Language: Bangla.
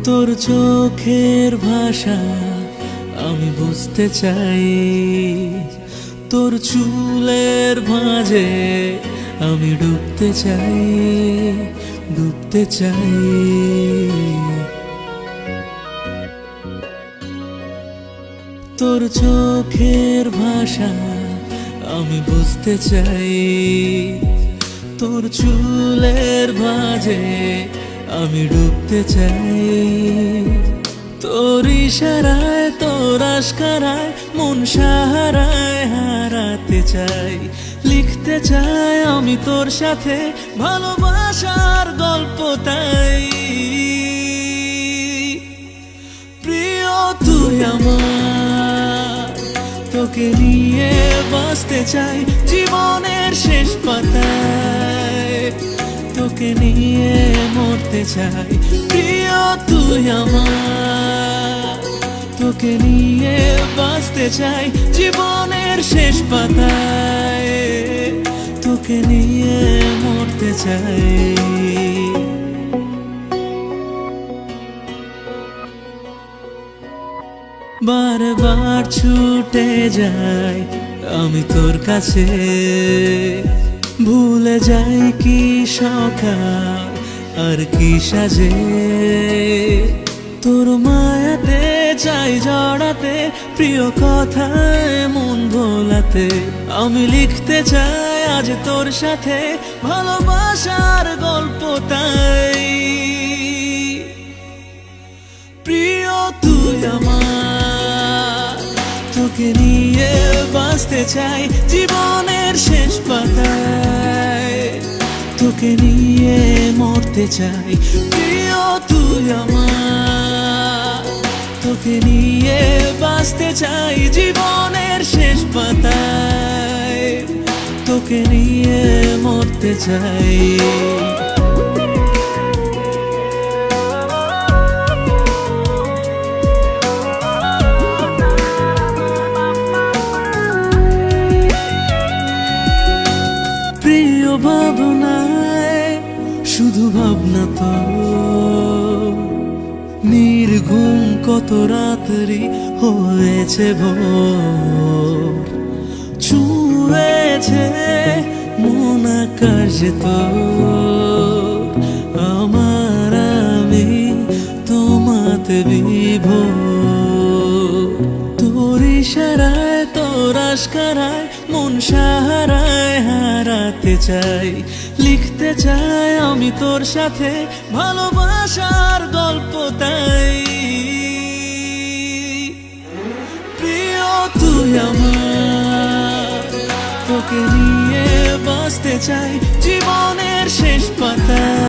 তোর চোখের ভাষা আমি বুঝতে চাই, তোর চুলের ভাঁজে আমি ডুবতে চাই, ডুবতে চাই। তোর চোখের ভাষা আমি বুঝতে চাই, তোর চুলের ভাঁজে আমি ডুবতে চাই। তোর ইশারায় তোর আশকারায় মন সাহারায় হারাতে চাই। লিখতে চাই আমি তোর সাথে ভালোবাসার গল্প তাই। প্রিয় তুই আমার, তোকে নিয়ে বাঁচতে চাই জীবনের শেষ পাতায়, তোকে নিয়ে মরতে চাই। প্রিয় তুই আমার, তোকে নিয়ে বাঁচতে চাই জীবনের শেষ পাতায়, তোকে নিয়ে মরতে চাই। বারবার ছুটে যাই আমি তোর কাছে, ভুলে যাই কি সকাল আর কি সাজে। তোর মায়াতে চাই জড়াতে, প্রিয় কথায় মন ভোলাতে। আমি লিখতে চাই আজ তোর সাথে ভালোবাসার গল্প তাই। প্রিয় তুই আমার, তোকে নিয়ে বাঁচতে চাই জীবনের শেষ পাতায়, তোকে নিয়ে মরতে চাই। প্রিয় তুই আমার, তোকে নিয়ে বাঁচতে চাই জীবনের শেষ পাতায়, তোকে নিয়ে মরতে চাই। প্রিয় ভাবনায় শুধু ভাবনা তো, নির্ঘুম কত রাত্রি হয়েছে ভোর। ছুঁয়েছে মন আকাশে তো আমার, আমি তোমাতে বিভোর। তোর ইশারায় তোর আশকারায় মন সাহারায় হারাতে চাই। লিখতে চাই আমি তোর সাথে ভালোবাসার গল্প তাই। প্রিয় তুই আমার, তোকে নিয়ে বাঁচতে চাই জীবনের শেষ পাতা।